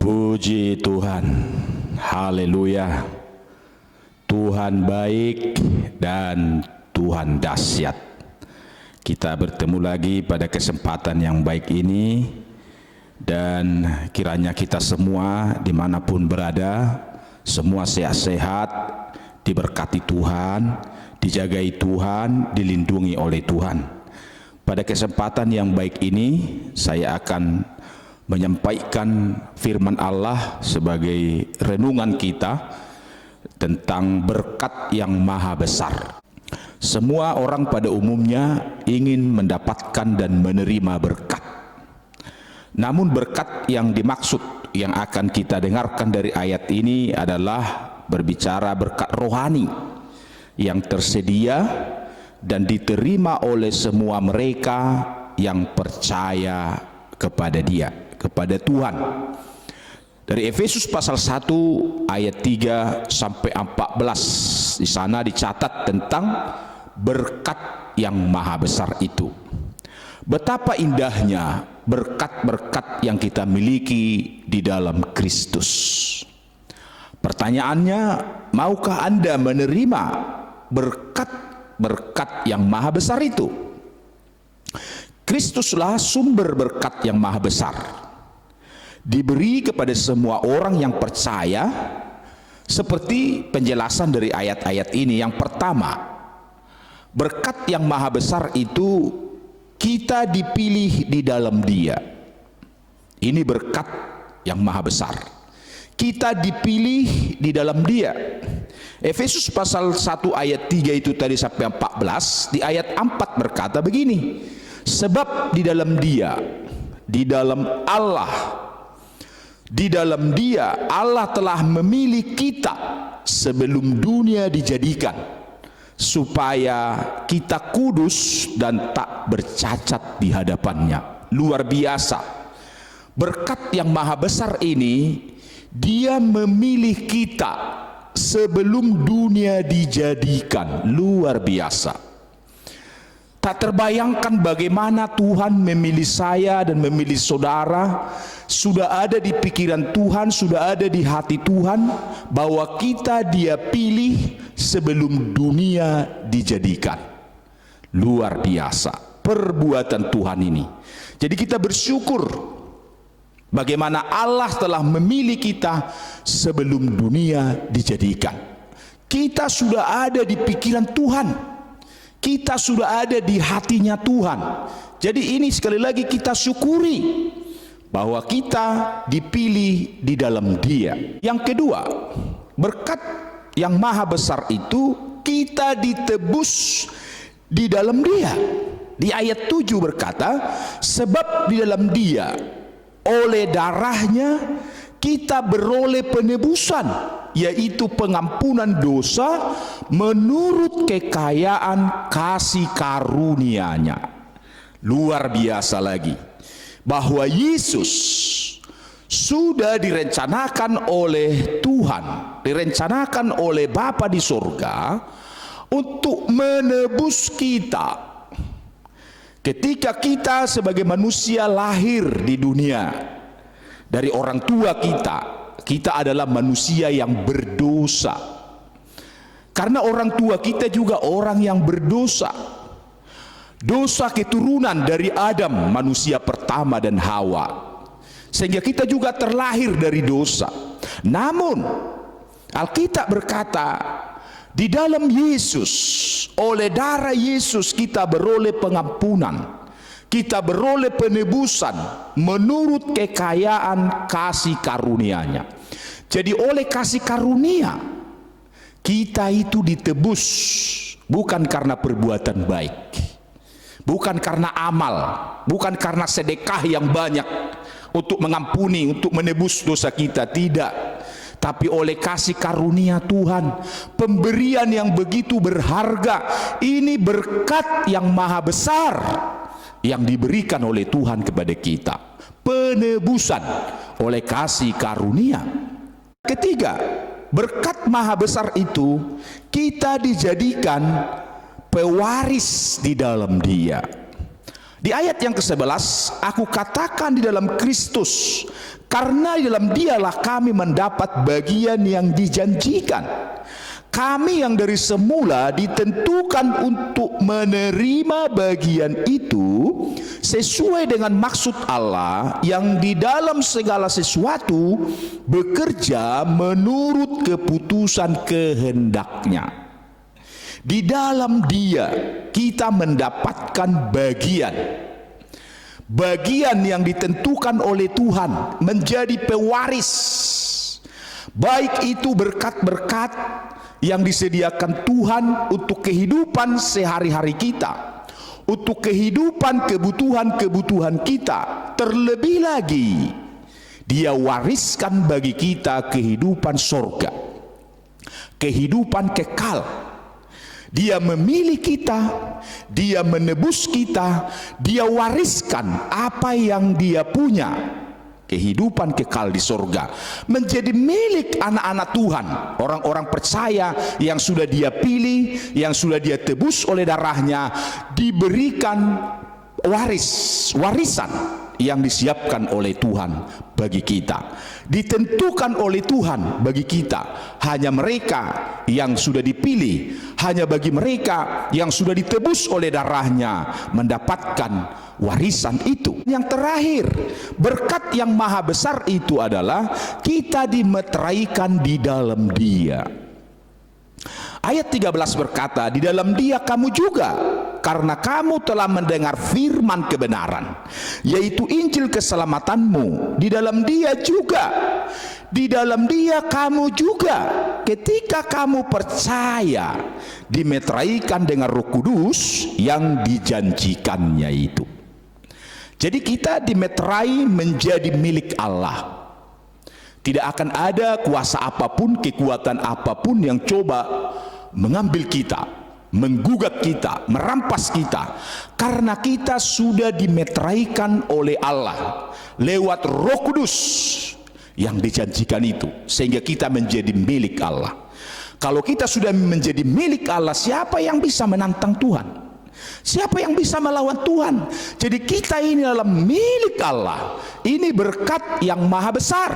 Puji Tuhan, haleluya. Tuhan baik dan Tuhan dahsyat. Kita bertemu lagi pada kesempatan yang baik ini, dan kiranya kita semua dimanapun berada, semua sehat-sehat, diberkati Tuhan, dijagai Tuhan, dilindungi oleh Tuhan. Pada kesempatan yang baik ini, saya akan menyampaikan firman Allah sebagai renungan kita tentang berkat yang maha besar. Semua orang pada umumnya ingin mendapatkan dan menerima berkat. Namun berkat yang dimaksud yang akan kita dengarkan dari ayat ini adalah berbicara berkat rohani yang tersedia dan diterima oleh semua mereka yang percaya kepada Dia, kepada Tuhan. Dari Efesus pasal 1 ayat 3 sampai 14, di sana dicatat tentang berkat yang maha besar itu. Betapa indahnya berkat-berkat yang kita miliki di dalam Kristus. Pertanyaannya, maukah Anda menerima berkat-berkat yang maha besar itu? Kristuslah sumber berkat yang maha besar, diberi kepada semua orang yang percaya, seperti penjelasan dari ayat-ayat ini. Yang pertama, berkat yang maha besar itu kita dipilih di dalam Dia. Ini berkat yang maha besar, kita dipilih di dalam Dia. Efesus pasal 1 ayat 3 itu tadi sampai 14, di ayat 4 berkata begini, sebab di dalam Dia, di dalam Allah, di dalam Dia Allah telah memilih kita sebelum dunia dijadikan, supaya kita kudus dan tak bercacat di hadapannya. Luar biasa. Berkat yang maha besar ini, Dia memilih kita sebelum dunia dijadikan. Luar biasa. Tak terbayangkan bagaimana Tuhan memilih saya dan memilih saudara. Sudah ada di pikiran Tuhan, sudah ada di hati Tuhan, bahwa kita Dia pilih sebelum dunia dijadikan. Luar biasa perbuatan Tuhan ini. Jadi kita bersyukur bagaimana Allah telah memilih kita sebelum dunia dijadikan. Kita sudah ada di pikiran Tuhan, kita sudah ada di hatinya Tuhan. Jadi ini sekali lagi kita syukuri bahwa kita dipilih di dalam Dia. Yang kedua, berkat yang maha besar itu kita ditebus di dalam Dia. Di ayat 7 berkata, sebab di dalam Dia oleh darahnya kita beroleh penebusan, yaitu pengampunan dosa menurut kekayaan kasih karunia-Nya. Luar biasa lagi, bahwa Yesus sudah direncanakan oleh Tuhan, direncanakan oleh Bapa di surga untuk menebus kita. Ketika kita sebagai manusia lahir di dunia dari orang tua kita, kita adalah manusia yang berdosa. Karena orang tua kita juga orang yang berdosa. Dosa keturunan dari Adam, manusia pertama, dan Hawa. Sehingga kita juga terlahir dari dosa. Namun Alkitab berkata, di dalam Yesus, oleh darah Yesus kita beroleh pengampunan, kita beroleh penebusan menurut kekayaan kasih karunia-Nya. Jadi oleh kasih karunia kita itu ditebus, bukan karena perbuatan baik, bukan karena amal, bukan karena sedekah yang banyak untuk mengampuni, untuk menebus dosa kita, tidak. Tapi oleh kasih karunia Tuhan, pemberian yang begitu berharga. Ini berkat yang maha besar yang diberikan oleh Tuhan kepada kita, penebusan oleh kasih karunia. Ketiga, berkat maha besar itu kita dijadikan pewaris di dalam Dia. Di ayat yang ke-11, aku katakan di dalam Kristus, karena di dalam Dialah kami mendapat bagian yang dijanjikan. Kami yang dari semula ditentukan untuk menerima bagian itu sesuai dengan maksud Allah yang di dalam segala sesuatu bekerja menurut keputusan kehendak-Nya. Di dalam Dia kita mendapatkan bagian yang ditentukan oleh Tuhan menjadi pewaris, baik itu berkat-berkat yang disediakan Tuhan untuk kehidupan sehari-hari kita, untuk kehidupan kebutuhan-kebutuhan kita. Terlebih lagi Dia wariskan bagi kita kehidupan sorga, kehidupan kekal. Dia memilih kita, Dia menebus kita, Dia wariskan apa yang Dia punya, kehidupan kekal di sorga, menjadi milik anak-anak Tuhan, orang-orang percaya yang sudah Dia pilih, yang sudah Dia tebus oleh darah-Nya, diberikan warisan yang disiapkan oleh Tuhan bagi kita, ditentukan oleh Tuhan bagi kita. Hanya mereka yang sudah dipilih, hanya bagi mereka yang sudah ditebus oleh darah-Nya mendapatkan warisan itu. Yang terakhir, berkat yang maha besar itu adalah kita dimeteraikan di dalam Dia. Ayat 13 berkata, di dalam Dia kamu juga, karena kamu telah mendengar firman kebenaran, yaitu Injil keselamatanmu. Di dalam Dia juga, di dalam Dia kamu juga, ketika kamu percaya, dimeteraikan dengan Roh Kudus yang dijanjikannya itu. Jadi kita dimeterai menjadi milik Allah. Tidak akan ada kuasa apapun, kekuatan apapun yang coba mengambil kita, menggugat kita, merampas kita, karena kita sudah dimeteraikan oleh Allah lewat Roh Kudus yang dijanjikan itu, sehingga kita menjadi milik Allah. Kalau kita sudah menjadi milik Allah, siapa yang bisa menantang Tuhan? Siapa yang bisa melawan Tuhan? Jadi kita ini adalah milik Allah. Ini berkat yang maha besar,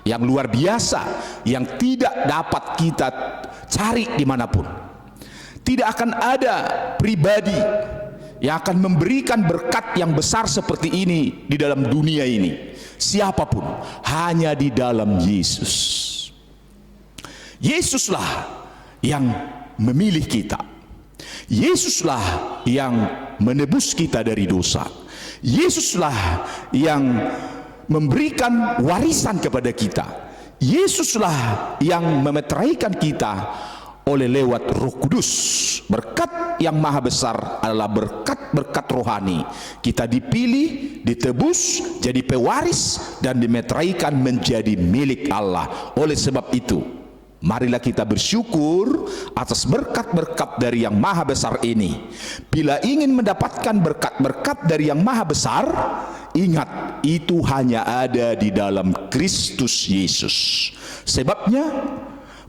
yang luar biasa, yang tidak dapat kita cari dimanapun. Tidak akan ada pribadi yang akan memberikan berkat yang besar seperti ini di dalam dunia ini. Siapapun, hanya di dalam Yesus. Yesuslah yang memilih kita. Yesuslah yang menebus kita dari dosa. Yesuslah yang memberikan warisan kepada kita. Yesuslah yang memeteraikan kita oleh lewat Roh Kudus. Berkat yang maha besar adalah berkat-berkat rohani. Kita dipilih, ditebus, jadi pewaris, dan dimeteraikan menjadi milik Allah. Oleh sebab itu, marilah kita bersyukur atas berkat-berkat dari yang maha besar ini. Bila ingin mendapatkan berkat-berkat dari yang maha besar, ingat, itu hanya ada di dalam Kristus Yesus. Sebabnya,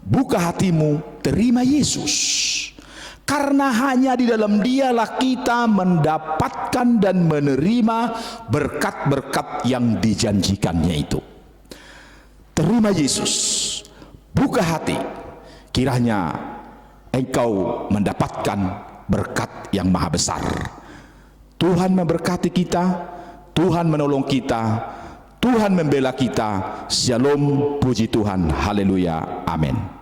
buka hatimu, terima Yesus. Karena hanya di dalam Dialah kita mendapatkan dan menerima berkat-berkat yang dijanjikannya itu. Terima Yesus, buka hati, kiranya engkau mendapatkan berkat yang maha besar. Tuhan memberkati kita, Tuhan menolong kita, Tuhan membela kita. Shalom, puji Tuhan, haleluya, amin.